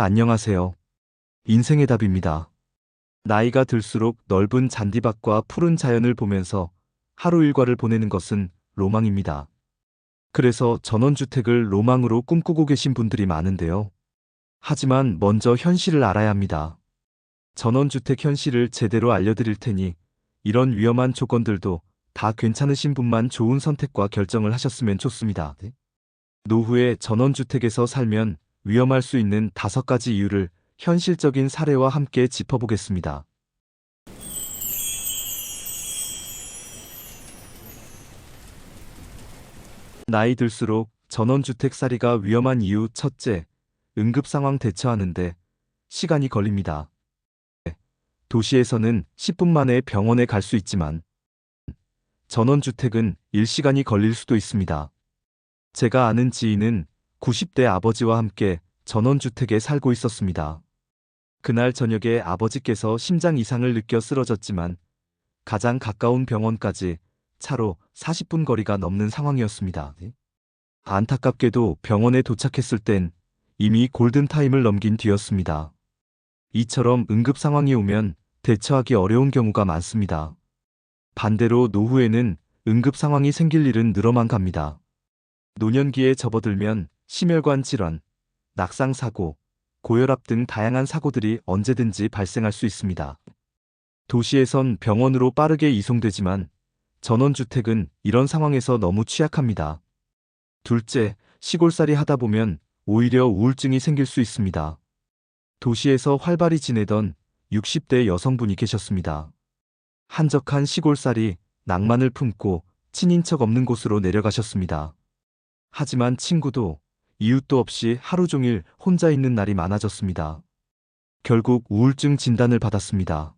안녕하세요. 인생의 답입니다. 나이가 들수록 넓은 잔디밭과 푸른 자연을 보면서 하루 일과를 보내는 것은 로망입니다. 그래서 전원주택을 로망으로 꿈꾸고 계신 분들이 많은데요. 하지만 먼저 현실을 알아야 합니다. 전원주택 현실을 제대로 알려드릴 테니 이런 위험한 조건들도 다 괜찮으신 분만 좋은 선택과 결정을 하셨으면 좋습니다. 노후에 전원주택에서 살면 위험할 수 있는 5가지 이유를 현실적인 사례와 함께 짚어보겠습니다. 나이 들수록 전원주택살이가 위험한 이유 첫째, 응급상황 대처하는데 시간이 걸립니다. 도시에서는 10분 만에 병원에 갈 수 있지만 전원주택은 일시간이 걸릴 수도 있습니다. 제가 아는 지인은 90대 아버지와 함께 전원주택에 살고 있었습니다. 그날 저녁에 아버지께서 심장 이상을 느껴 쓰러졌지만 가장 가까운 병원까지 차로 40분 거리가 넘는 상황이었습니다. 안타깝게도 병원에 도착했을 땐 이미 골든타임을 넘긴 뒤였습니다. 이처럼 응급 상황이 오면 대처하기 어려운 경우가 많습니다. 반대로 노후에는 응급 상황이 생길 일은 늘어만 갑니다. 노년기에 접어들면 심혈관 질환, 낙상사고, 고혈압 등 다양한 사고들이 언제든지 발생할 수 있습니다. 도시에선 병원으로 빠르게 이송되지만 전원주택은 이런 상황에서 너무 취약합니다. 둘째, 시골살이 하다 보면 오히려 우울증이 생길 수 있습니다. 도시에서 활발히 지내던 60대 여성분이 계셨습니다. 한적한 시골살이 낭만을 품고 친인척 없는 곳으로 내려가셨습니다. 하지만 친구도 이웃도 없이 하루 종일 혼자 있는 날이 많아졌습니다. 결국 우울증 진단을 받았습니다.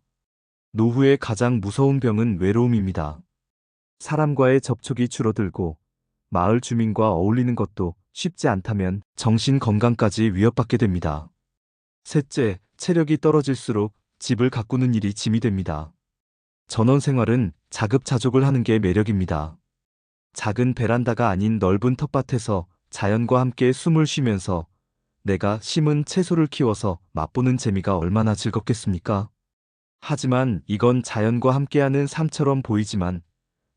노후의 가장 무서운 병은 외로움입니다. 사람과의 접촉이 줄어들고 마을 주민과 어울리는 것도 쉽지 않다면 정신 건강까지 위협받게 됩니다. 셋째, 체력이 떨어질수록 집을 가꾸는 일이 짐이 됩니다. 전원 생활은 자급자족을 하는 게 매력입니다. 작은 베란다가 아닌 넓은 텃밭에서 자연과 함께 숨을 쉬면서 내가 심은 채소를 키워서 맛보는 재미가 얼마나 즐겁겠습니까? 하지만 이건 자연과 함께하는 삶처럼 보이지만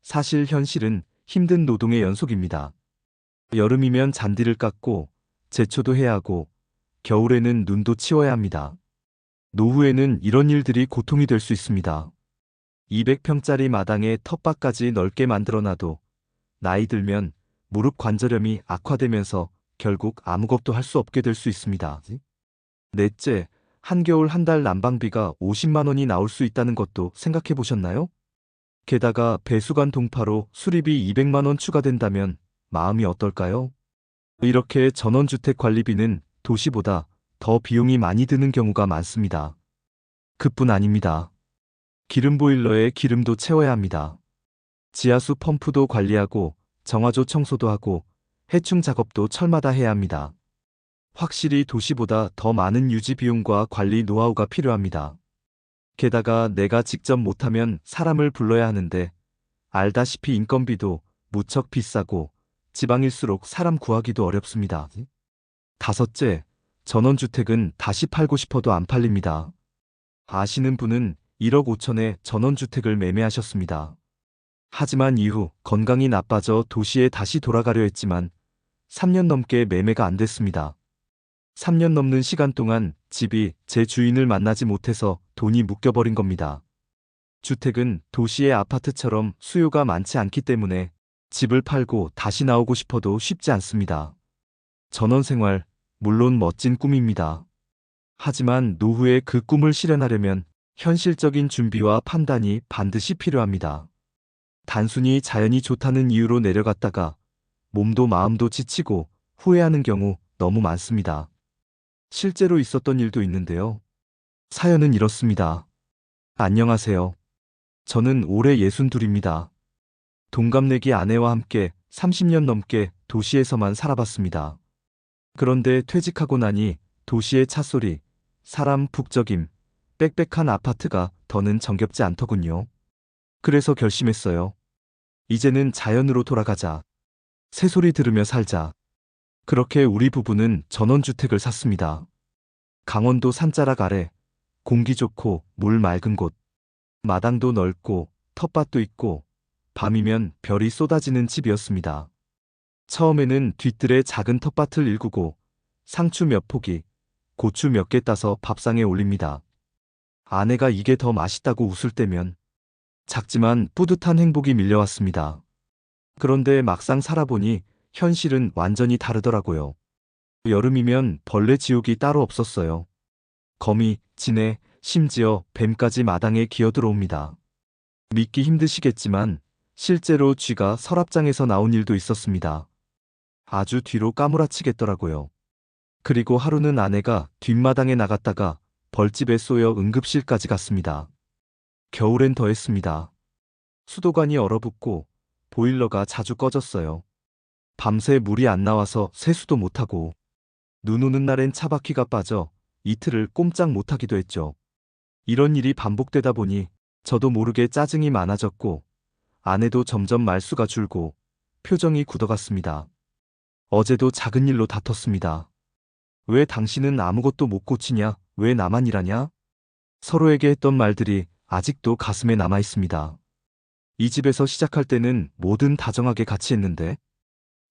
사실 현실은 힘든 노동의 연속입니다. 여름이면 잔디를 깎고 제초도 해야 하고 겨울에는 눈도 치워야 합니다. 노후에는 이런 일들이 고통이 될 수 있습니다. 200평짜리 마당에 텃밭까지 넓게 만들어놔도 나이 들면 무릎 관절염이 악화되면서 결국 아무것도 할 수 없게 될 수 있습니다. 넷째, 한겨울 한 달 난방비가 50만 원이 나올 수 있다는 것도 생각해 보셨나요? 게다가 배수관 동파로 수리비 200만 원 추가된다면 마음이 어떨까요? 이렇게 전원주택 관리비는 도시보다 더 비용이 많이 드는 경우가 많습니다. 그뿐 아닙니다. 기름 보일러에 기름도 채워야 합니다. 지하수 펌프도 관리하고 정화조 청소도 하고 해충 작업도 철마다 해야 합니다. 확실히 도시보다 더 많은 유지 비용과 관리 노하우가 필요합니다. 게다가 내가 직접 못하면 사람을 불러야 하는데 알다시피 인건비도 무척 비싸고 지방일수록 사람 구하기도 어렵습니다. 다섯째, 전원주택은 다시 팔고 싶어도 안 팔립니다. 아시는 분은 1억 5천에 전원주택을 매매하셨습니다. 하지만 이후 건강이 나빠져 도시에 다시 돌아가려 했지만 3년 넘게 매매가 안 됐습니다. 3년 넘는 시간 동안 집이 제 주인을 만나지 못해서 돈이 묶여버린 겁니다. 주택은 도시의 아파트처럼 수요가 많지 않기 때문에 집을 팔고 다시 나오고 싶어도 쉽지 않습니다. 전원생활, 물론 멋진 꿈입니다. 하지만 노후에 그 꿈을 실현하려면 현실적인 준비와 판단이 반드시 필요합니다. 단순히 자연이 좋다는 이유로 내려갔다가 몸도 마음도 지치고 후회하는 경우 너무 많습니다. 실제로 있었던 일도 있는데요. 사연은 이렇습니다. 안녕하세요. 저는 올해 62입니다. 동갑내기 아내와 함께 30년 넘게 도시에서만 살아봤습니다. 그런데 퇴직하고 나니 도시의 차소리, 사람 북적임, 빽빽한 아파트가 더는 정겹지 않더군요. 그래서 결심했어요. 이제는 자연으로 돌아가자. 새소리 들으며 살자. 그렇게 우리 부부는 전원주택을 샀습니다. 강원도 산자락 아래 공기 좋고 물 맑은 곳, 마당도 넓고 텃밭도 있고 밤이면 별이 쏟아지는 집이었습니다. 처음에는 뒤뜰에 작은 텃밭을 일구고 상추 몇 포기, 고추 몇 개 따서 밥상에 올립니다. 아내가 이게 더 맛있다고 웃을 때면 작지만 뿌듯한 행복이 밀려왔습니다. 그런데 막상 살아보니 현실은 완전히 다르더라고요. 여름이면 벌레 지옥이 따로 없었어요. 거미, 지네, 심지어 뱀까지 마당에 기어들어옵니다. 믿기 힘드시겠지만 실제로 쥐가 서랍장에서 나온 일도 있었습니다. 아주 뒤로 까무라치겠더라고요. 그리고 하루는 아내가 뒷마당에 나갔다가 벌집에 쏘여 응급실까지 갔습니다. 겨울엔 더했습니다. 수도관이 얼어붙고 보일러가 자주 꺼졌어요. 밤새 물이 안 나와서 세수도 못하고 눈 오는 날엔 차바퀴가 빠져 이틀을 꼼짝 못하기도 했죠. 이런 일이 반복되다 보니 저도 모르게 짜증이 많아졌고 아내도 점점 말수가 줄고 표정이 굳어갔습니다. 어제도 작은 일로 다퉜습니다. 왜 당신은 아무것도 못 고치냐? 왜 나만 일하냐? 서로에게 했던 말들이 아직도 가슴에 남아 있습니다. 이 집에서 시작할 때는 뭐든 다정하게 같이 했는데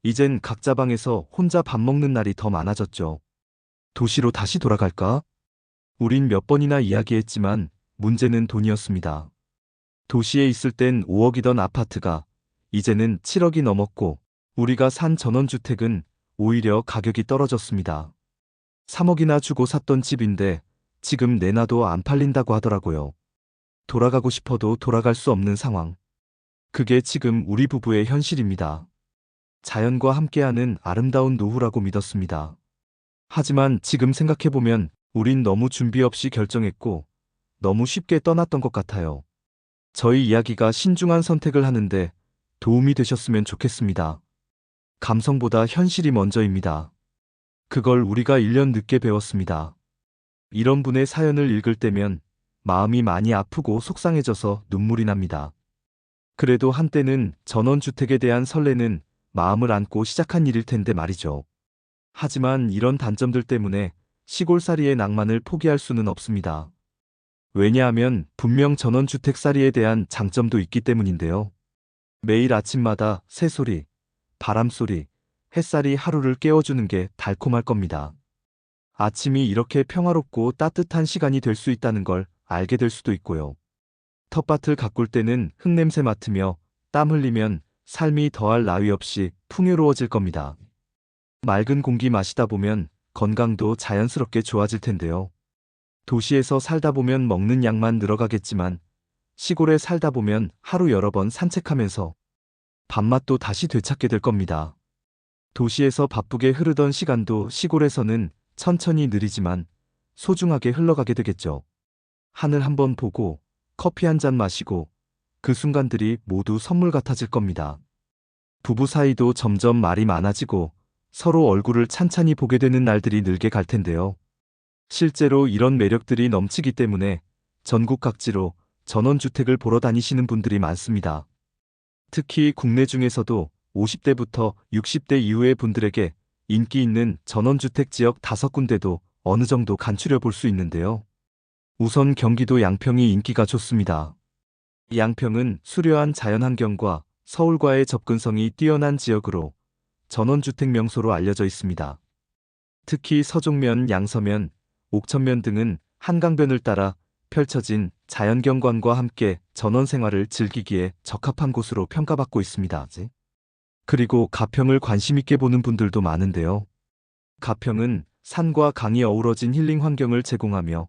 이젠 각자 방에서 혼자 밥 먹는 날이 더 많아졌죠. 도시로 다시 돌아갈까? 우린 몇 번이나 이야기했지만 문제는 돈이었습니다. 도시에 있을 땐 5억이던 아파트가 이제는 7억이 넘었고 우리가 산 전원주택은 오히려 가격이 떨어졌습니다. 3억이나 주고 샀던 집인데 지금 내놔도 안 팔린다고 하더라고요. 돌아가고 싶어도 돌아갈 수 없는 상황. 그게 지금 우리 부부의 현실입니다. 자연과 함께하는 아름다운 노후라고 믿었습니다. 하지만 지금 생각해보면 우린 너무 준비 없이 결정했고 너무 쉽게 떠났던 것 같아요. 저희 이야기가 신중한 선택을 하는데 도움이 되셨으면 좋겠습니다. 감성보다 현실이 먼저입니다. 그걸 우리가 1년 늦게 배웠습니다. 이런 분의 사연을 읽을 때면 마음이 많이 아프고 속상해져서 눈물이 납니다. 그래도 한때는 전원주택에 대한 설레는 마음을 안고 시작한 일일 텐데 말이죠. 하지만 이런 단점들 때문에 시골살이의 낭만을 포기할 수는 없습니다. 왜냐하면 분명 전원주택살이에 대한 장점도 있기 때문인데요. 매일 아침마다 새소리, 바람소리, 햇살이 하루를 깨워주는 게 달콤할 겁니다. 아침이 이렇게 평화롭고 따뜻한 시간이 될 수 있다는 걸 알게 될 수도 있고요. 텃밭을 가꿀 때는 흙냄새 맡으며 땀 흘리면 삶이 더할 나위 없이 풍요로워질 겁니다. 맑은 공기 마시다 보면 건강도 자연스럽게 좋아질 텐데요. 도시에서 살다 보면 먹는 양만 늘어가겠지만 시골에 살다 보면 하루 여러 번 산책하면서 밥맛도 다시 되찾게 될 겁니다. 도시에서 바쁘게 흐르던 시간도 시골에서는 천천히 느리지만 소중하게 흘러가게 되겠죠. 하늘 한번 보고 커피 한 잔 마시고 그 순간들이 모두 선물 같아질 겁니다. 부부 사이도 점점 말이 많아지고 서로 얼굴을 찬찬히 보게 되는 날들이 늘게 갈 텐데요. 실제로 이런 매력들이 넘치기 때문에 전국 각지로 전원주택을 보러 다니시는 분들이 많습니다. 특히 국내 중에서도 50대부터 60대 이후의 분들에게 인기 있는 전원주택 지역 5군데도 어느 정도 간추려 볼 수 있는데요. 우선 경기도 양평이 인기가 좋습니다. 양평은 수려한 자연환경과 서울과의 접근성이 뛰어난 지역으로 전원주택 명소로 알려져 있습니다. 특히 서종면, 양서면, 옥천면 등은 한강변을 따라 펼쳐진 자연경관과 함께 전원생활을 즐기기에 적합한 곳으로 평가받고 있습니다. 그리고 가평을 관심있게 보는 분들도 많은데요. 가평은 산과 강이 어우러진 힐링 환경을 제공하며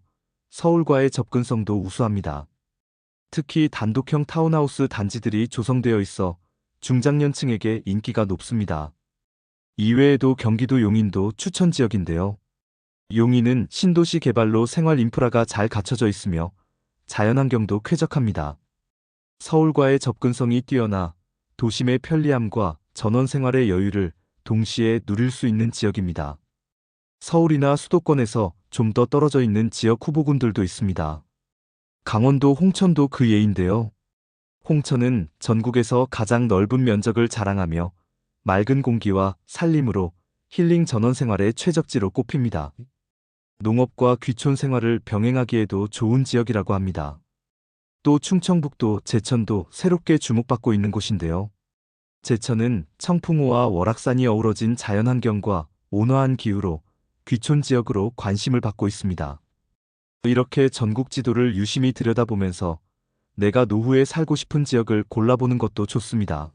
서울과의 접근성도 우수합니다. 특히 단독형 타운하우스 단지들이 조성되어 있어 중장년층에게 인기가 높습니다. 이외에도 경기도 용인도 추천 지역인데요. 용인은 신도시 개발로 생활 인프라가 잘 갖춰져 있으며 자연환경도 쾌적합니다. 서울과의 접근성이 뛰어나 도심의 편리함과 전원생활의 여유를 동시에 누릴 수 있는 지역입니다. 서울이나 수도권에서 좀 더 떨어져 있는 지역 후보군들도 있습니다. 강원도 홍천도 그 예인데요. 홍천은 전국에서 가장 넓은 면적을 자랑하며 맑은 공기와 산림으로 힐링 전원생활의 최적지로 꼽힙니다. 농업과 귀촌 생활을 병행하기에도 좋은 지역이라고 합니다. 또 충청북도 제천도 새롭게 주목받고 있는 곳인데요. 제천은 청풍호와 월악산이 어우러진 자연환경과 온화한 기후로 귀촌 지역으로 관심을 받고 있습니다. 이렇게 전국 지도를 유심히 들여다보면서 내가 노후에 살고 싶은 지역을 골라보는 것도 좋습니다.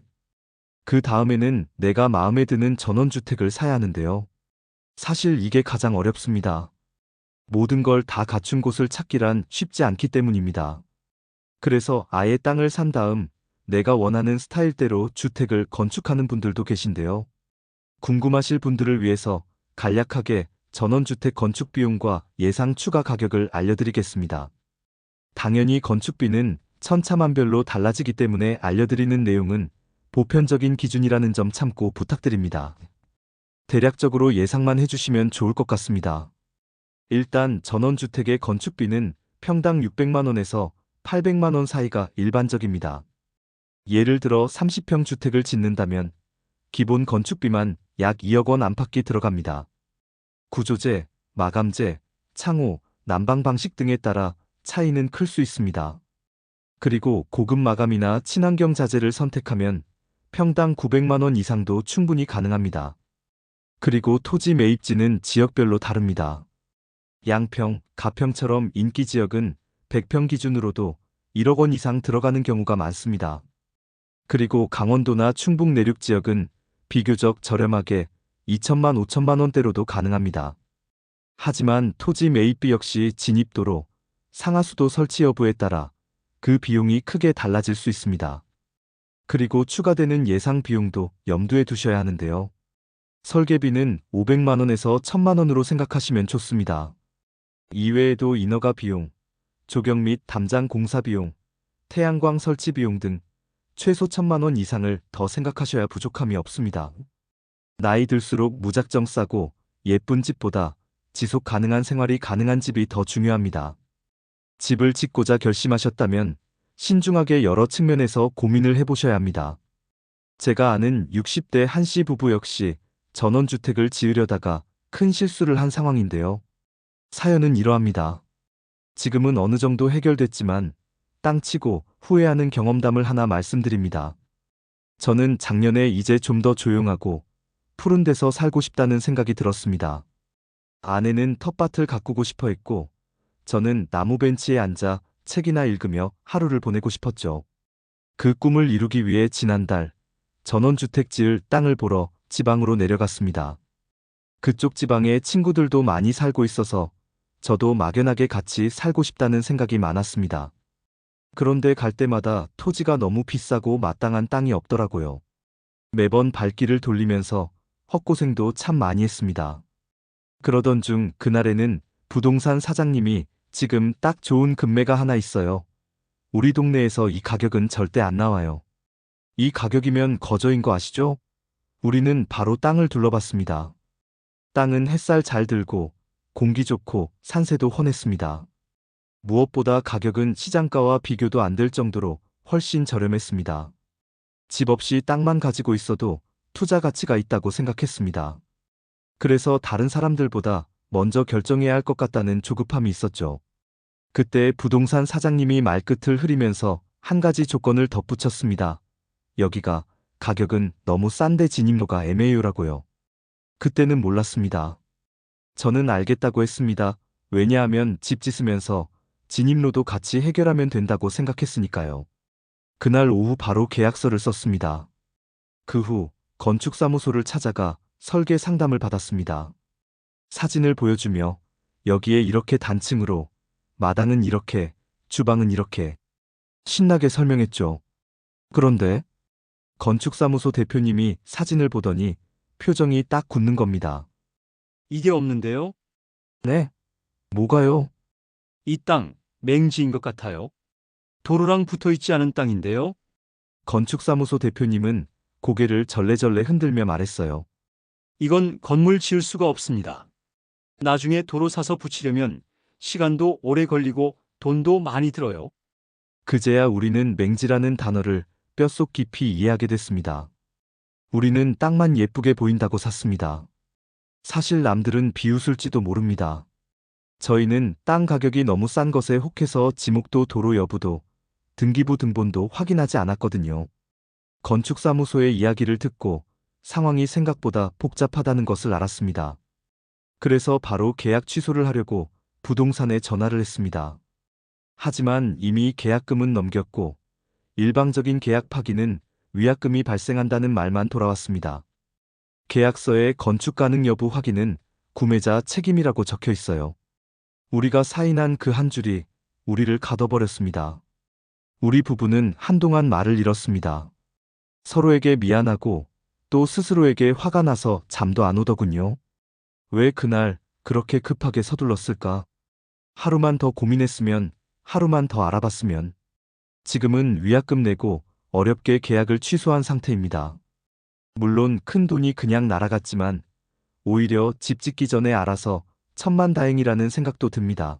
그 다음에는 내가 마음에 드는 전원주택을 사야 하는데요. 사실 이게 가장 어렵습니다. 모든 걸 다 갖춘 곳을 찾기란 쉽지 않기 때문입니다. 그래서 아예 땅을 산 다음 내가 원하는 스타일대로 주택을 건축하는 분들도 계신데요. 궁금하실 분들을 위해서 간략하게 전원주택 건축 비용과 예상 추가 가격을 알려드리겠습니다. 당연히 건축비는 천차만별로 달라지기 때문에 알려드리는 내용은 보편적인 기준이라는 점 참고 부탁드립니다. 대략적으로 예상만 해주시면 좋을 것 같습니다. 일단 전원주택의 건축비는 평당 600만 원에서 800만 원 사이가 일반적입니다. 예를 들어 30평 주택을 짓는다면 기본 건축비만 약 2억 원 안팎이 들어갑니다. 구조재, 마감재, 창호, 난방 방식 등에 따라 차이는 클 수 있습니다. 그리고 고급 마감이나 친환경 자재를 선택하면 평당 900만 원 이상도 충분히 가능합니다. 그리고 토지 매입지는 지역별로 다릅니다. 양평, 가평처럼 인기 지역은 100평 기준으로도 1억 원 이상 들어가는 경우가 많습니다. 그리고 강원도나 충북 내륙 지역은 비교적 저렴하게 2천만 5천만 원대로도 가능합니다. 하지만 토지 매입비 역시 진입도로, 상하수도 설치 여부에 따라 그 비용이 크게 달라질 수 있습니다. 그리고 추가되는 예상 비용도 염두에 두셔야 하는데요. 설계비는 500만 원에서 1000만 원으로 생각하시면 좋습니다. 이외에도 인허가 비용, 조경 및 담장 공사 비용, 태양광 설치 비용 등 최소 1000만 원 이상을 더 생각하셔야 부족함이 없습니다. 나이 들수록 무작정 싸고 예쁜 집보다 지속 가능한 생활이 가능한 집이 더 중요합니다. 집을 짓고자 결심하셨다면 신중하게 여러 측면에서 고민을 해보셔야 합니다. 제가 아는 60대 한씨 부부 역시 전원주택을 지으려다가 큰 실수를 한 상황인데요. 사연은 이러합니다. 지금은 어느 정도 해결됐지만 땅 치고 후회하는 경험담을 하나 말씀드립니다. 저는 작년에 이제 좀 더 조용하고 푸른 데서 살고 싶다는 생각이 들었습니다. 아내는 텃밭을 가꾸고 싶어 했고 저는 나무 벤치에 앉아 책이나 읽으며 하루를 보내고 싶었죠. 그 꿈을 이루기 위해 지난달 전원주택 지을 땅을 보러 지방으로 내려갔습니다. 그쪽 지방에 친구들도 많이 살고 있어서 저도 막연하게 같이 살고 싶다는 생각이 많았습니다. 그런데 갈 때마다 토지가 너무 비싸고 마땅한 땅이 없더라고요. 매번 발길을 돌리면서 헛고생도 참 많이 했습니다. 그러던 중 그날에는 부동산 사장님이 지금 딱 좋은 금매가 하나 있어요. 우리 동네에서 이 가격은 절대 안 나와요. 이 가격이면 거저인 거 아시죠? 우리는 바로 땅을 둘러봤습니다. 땅은 햇살 잘 들고 공기 좋고 산세도 훤했습니다. 무엇보다 가격은 시장가와 비교도 안 될 정도로 훨씬 저렴했습니다. 집 없이 땅만 가지고 있어도 투자 가치가 있다고 생각했습니다. 그래서 다른 사람들보다 먼저 결정해야 할 것 같다는 조급함이 있었죠. 그때 부동산 사장님이 말끝을 흐리면서 한 가지 조건을 덧붙였습니다. 여기가 가격은 너무 싼데 진입로가 애매해요라고요. 그때는 몰랐습니다. 저는 알겠다고 했습니다. 왜냐하면 집 짓으면서 진입로도 같이 해결하면 된다고 생각했으니까요. 그날 오후 바로 계약서를 썼습니다. 그 후 건축사무소를 찾아가 설계 상담을 받았습니다. 사진을 보여주며 여기에 이렇게 단층으로, 마당은 이렇게, 주방은 이렇게 신나게 설명했죠. 그런데 건축사무소 대표님이 사진을 보더니 표정이 딱 굳는 겁니다. 이게 없는데요? 네? 뭐가요? 이 땅 맹지인 것 같아요. 도로랑 붙어 있지 않은 땅인데요. 건축사무소 대표님은 고개를 절레절레 흔들며 말했어요. 이건 건물 지을 수가 없습니다. 나중에 도로 사서 붙이려면 시간도 오래 걸리고 돈도 많이 들어요. 그제야 우리는 맹지라는 단어를 뼛속 깊이 이해하게 됐습니다. 우리는 땅만 예쁘게 보인다고 샀습니다. 사실 남들은 비웃을지도 모릅니다. 저희는 땅 가격이 너무 싼 것에 혹해서 지목도 도로 여부도 등기부 등본도 확인하지 않았거든요. 건축사무소의 이야기를 듣고 상황이 생각보다 복잡하다는 것을 알았습니다. 그래서 바로 계약 취소를 하려고 부동산에 전화를 했습니다. 하지만 이미 계약금은 넘겼고 일방적인 계약 파기는 위약금이 발생한다는 말만 돌아왔습니다. 계약서에 건축 가능 여부 확인은 구매자 책임이라고 적혀 있어요. 우리가 사인한 그 한 줄이 우리를 가둬버렸습니다. 우리 부부는 한동안 말을 잃었습니다. 서로에게 미안하고 또 스스로에게 화가 나서 잠도 안 오더군요. 왜 그날 그렇게 급하게 서둘렀을까? 하루만 더 고민했으면, 하루만 더 알아봤으면. 지금은 위약금 내고 어렵게 계약을 취소한 상태입니다. 물론 큰 돈이 그냥 날아갔지만 오히려 집 짓기 전에 알아서 천만다행이라는 생각도 듭니다.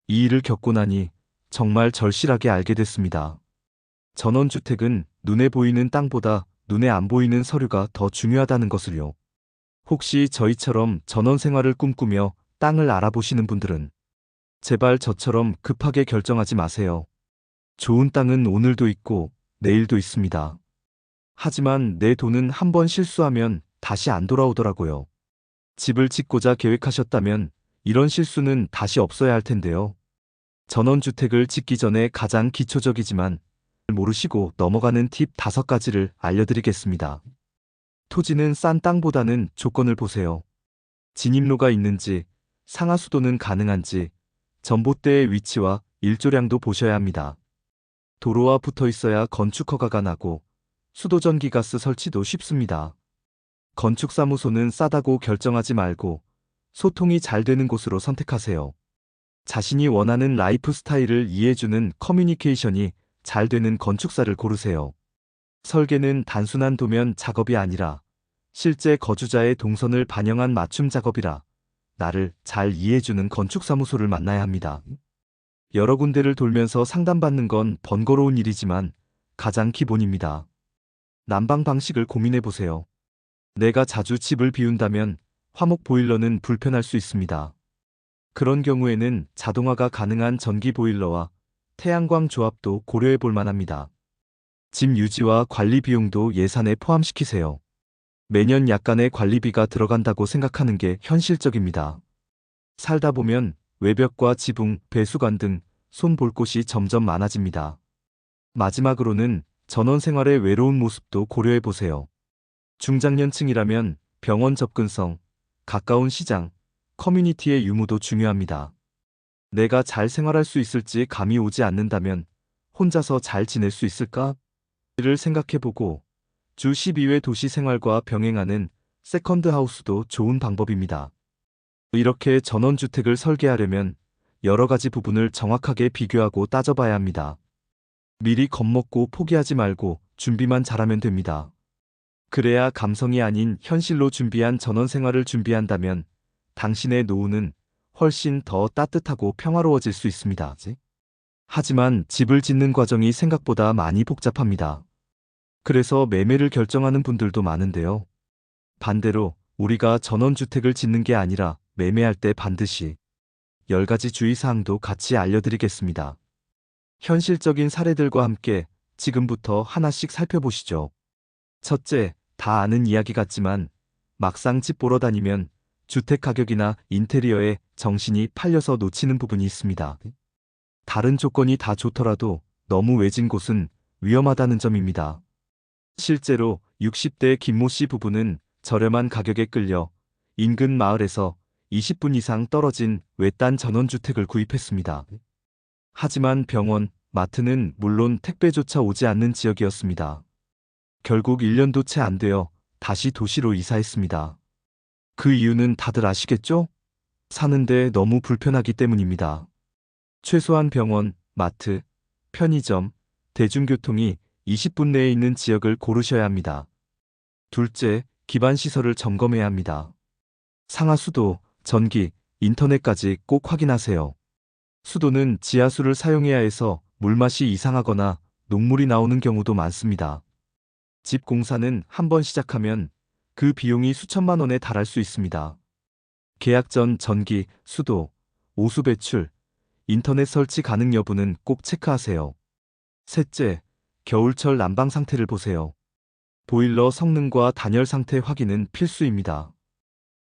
이 일을 겪고 나니 정말 절실하게 알게 됐습니다. 전원주택은 눈에 보이는 땅보다 눈에 안 보이는 서류가 더 중요하다는 것을요. 혹시 저희처럼 전원 생활을 꿈꾸며 땅을 알아보시는 분들은 제발 저처럼 급하게 결정하지 마세요. 좋은 땅은 오늘도 있고 내일도 있습니다. 하지만 내 돈은 한 번 실수하면 다시 안 돌아오더라고요. 집을 짓고자 계획하셨다면 이런 실수는 다시 없어야 할 텐데요. 전원주택을 짓기 전에 가장 기초적이지만 모르시고 넘어가는 팁 5가지를 알려드리겠습니다. 토지는 싼 땅보다는 조건을 보세요. 진입로가 있는지, 상하수도는 가능한지, 전봇대의 위치와 일조량도 보셔야 합니다. 도로와 붙어 있어야 건축 허가가 나고 수도전기가스 설치도 쉽습니다. 건축사무소는 싸다고 결정하지 말고 소통이 잘 되는 곳으로 선택하세요. 자신이 원하는 라이프 스타일을 이해해주는 커뮤니케이션이 잘 되는 건축사를 고르세요. 설계는 단순한 도면 작업이 아니라 실제 거주자의 동선을 반영한 맞춤 작업이라 나를 잘 이해해주는 건축사무소를 만나야 합니다. 여러 군데를 돌면서 상담받는 건 번거로운 일이지만 가장 기본입니다. 난방 방식을 고민해보세요. 내가 자주 집을 비운다면 화목 보일러는 불편할 수 있습니다. 그런 경우에는 자동화가 가능한 전기 보일러와 태양광 조합도 고려해 볼 만합니다. 집 유지와 관리 비용도 예산에 포함시키세요. 매년 약간의 관리비가 들어간다고 생각하는 게 현실적입니다. 살다 보면 외벽과 지붕, 배수관 등 손볼 곳이 점점 많아집니다. 마지막으로는 전원 생활의 외로운 모습도 고려해 보세요. 중장년층이라면 병원 접근성, 가까운 시장, 커뮤니티의 유무도 중요합니다. 내가 잘 생활할 수 있을지 감이 오지 않는다면 혼자서 잘 지낼 수 있을까? 를 생각해보고 주 12회 도시 생활과 병행하는 세컨드 하우스도 좋은 방법입니다. 이렇게 전원주택을 설계하려면 여러 가지 부분을 정확하게 비교하고 따져봐야 합니다. 미리 겁먹고 포기하지 말고 준비만 잘하면 됩니다. 그래야 감성이 아닌 현실로 준비한 전원 생활을 준비한다면 당신의 노후는 훨씬 더 따뜻하고 평화로워질 수 있습니다. 하지만 집을 짓는 과정이 생각보다 많이 복잡합니다. 그래서 매매를 결정하는 분들도 많은데요. 반대로 우리가 전원주택을 짓는 게 아니라 매매할 때 반드시 10가지 주의사항도 같이 알려드리겠습니다. 현실적인 사례들과 함께 지금부터 하나씩 살펴보시죠. 첫째, 다 아는 이야기 같지만 막상 집 보러 다니면 주택 가격이나 인테리어에 정신이 팔려서 놓치는 부분이 있습니다. 다른 조건이 다 좋더라도 너무 외진 곳은 위험하다는 점입니다. 실제로 60대 김모 씨 부부는 저렴한 가격에 끌려 인근 마을에서 20분 이상 떨어진 외딴 전원주택을 구입했습니다. 하지만 병원, 마트는 물론 택배조차 오지 않는 지역이었습니다. 결국 1년도 채 안 되어 다시 도시로 이사했습니다. 그 이유는 다들 아시겠죠? 사는데 너무 불편하기 때문입니다. 최소한 병원, 마트, 편의점, 대중교통이 20분 내에 있는 지역을 고르셔야 합니다. 둘째, 기반시설을 점검해야 합니다. 상하수도, 전기, 인터넷까지 꼭 확인하세요. 수도는 지하수를 사용해야 해서 물맛이 이상하거나 녹물이 나오는 경우도 많습니다. 집 공사는 한번 시작하면 그 비용이 수천만 원에 달할 수 있습니다. 계약 전 전기, 수도, 오수 배출, 인터넷 설치 가능 여부는 꼭 체크하세요. 셋째, 겨울철 난방 상태를 보세요. 보일러 성능과 단열 상태 확인은 필수입니다.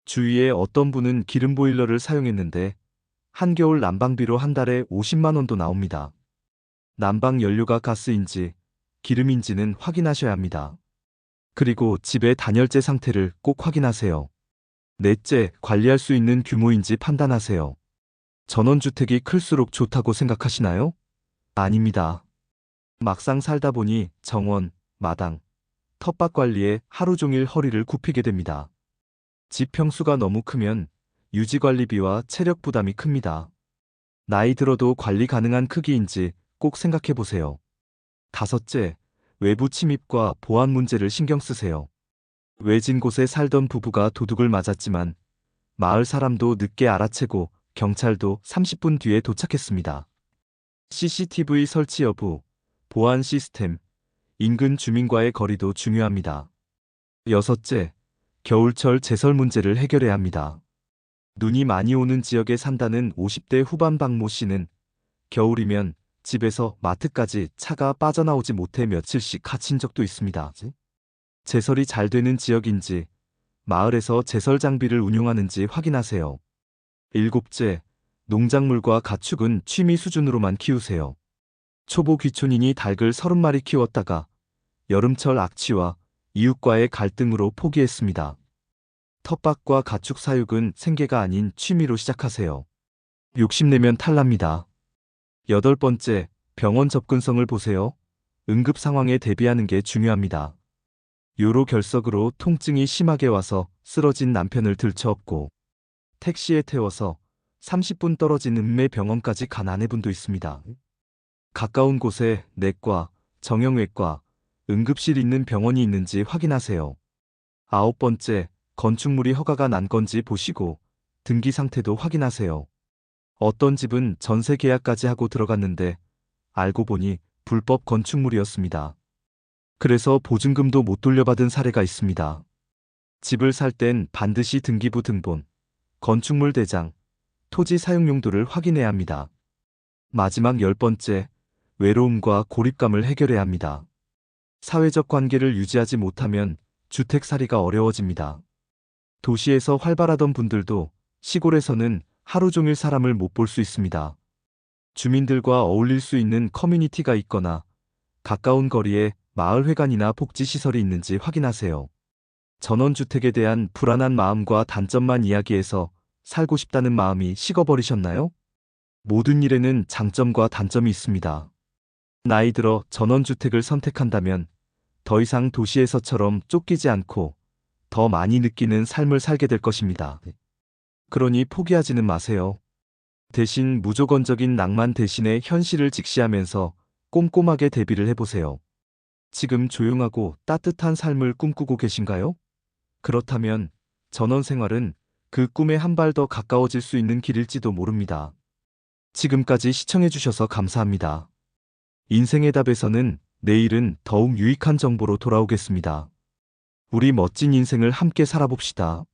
주위에 어떤 분은 기름 보일러를 사용했는데 한겨울 난방비로 한 달에 50만 원도 나옵니다. 난방 연료가 가스인지 기름인지는 확인하셔야 합니다. 그리고 집의 단열재 상태를 꼭 확인하세요. 넷째, 관리할 수 있는 규모인지 판단하세요. 전원주택이 클수록 좋다고 생각하시나요? 아닙니다. 막상 살다 보니 정원, 마당, 텃밭 관리에 하루 종일 허리를 굽히게 됩니다. 집 평수가 너무 크면 유지관리비와 체력 부담이 큽니다. 나이 들어도 관리 가능한 크기인지 꼭 생각해 보세요. 다섯째, 외부 침입과 보안 문제를 신경 쓰세요. 외진 곳에 살던 부부가 도둑을 맞았지만 마을 사람도 늦게 알아채고 경찰도 30분 뒤에 도착했습니다. CCTV 설치 여부, 보안 시스템, 인근 주민과의 거리도 중요합니다. 여섯째, 겨울철 제설 문제를 해결해야 합니다. 눈이 많이 오는 지역에 산다는 50대 후반 박모 씨는 겨울이면 집에서 마트까지 차가 빠져나오지 못해 며칠씩 갇힌 적도 있습니다. 제설이 잘 되는 지역인지, 마을에서 제설 장비를 운용하는지 확인하세요. 일곱째, 농작물과 가축은 취미 수준으로만 키우세요. 초보 귀촌인이 닭을 30마리 키웠다가 여름철 악취와 이웃과의 갈등으로 포기했습니다. 텃밭과 가축 사육은 생계가 아닌 취미로 시작하세요. 욕심내면 탈납니다. 여덟 번째, 병원 접근성을 보세요. 응급 상황에 대비하는 게 중요합니다. 요로 결석으로 통증이 심하게 와서 쓰러진 남편을 들쳐업고 택시에 태워서 30분 떨어진 읍내 병원까지 간 아내분도 있습니다. 가까운 곳에 내과, 정형외과, 응급실 있는 병원이 있는지 확인하세요. 아홉 번째, 건축물이 허가가 난 건지 보시고 등기 상태도 확인하세요. 어떤 집은 전세 계약까지 하고 들어갔는데 알고 보니 불법 건축물이었습니다. 그래서 보증금도 못 돌려받은 사례가 있습니다. 집을 살 땐 반드시 등기부 등본, 건축물 대장, 토지 사용 용도를 확인해야 합니다. 마지막 열 번째, 외로움과 고립감을 해결해야 합니다. 사회적 관계를 유지하지 못하면 주택살이가 어려워집니다. 도시에서 활발하던 분들도 시골에서는 하루 종일 사람을 못 볼 수 있습니다. 주민들과 어울릴 수 있는 커뮤니티가 있거나 가까운 거리에 마을회관이나 복지시설이 있는지 확인하세요. 전원주택에 대한 불안한 마음과 단점만 이야기해서 살고 싶다는 마음이 식어버리셨나요? 모든 일에는 장점과 단점이 있습니다. 나이 들어 전원주택을 선택한다면 더 이상 도시에서처럼 쫓기지 않고 더 많이 느끼는 삶을 살게 될 것입니다. 그러니 포기하지는 마세요. 대신 무조건적인 낭만 대신에 현실을 직시하면서 꼼꼼하게 대비를 해보세요. 지금 조용하고 따뜻한 삶을 꿈꾸고 계신가요? 그렇다면 전원 생활은 그 꿈에 한 발 더 가까워질 수 있는 길일지도 모릅니다. 지금까지 시청해주셔서 감사합니다. 인생의 답에서는 내일은 더욱 유익한 정보로 돌아오겠습니다. 우리 멋진 인생을 함께 살아봅시다.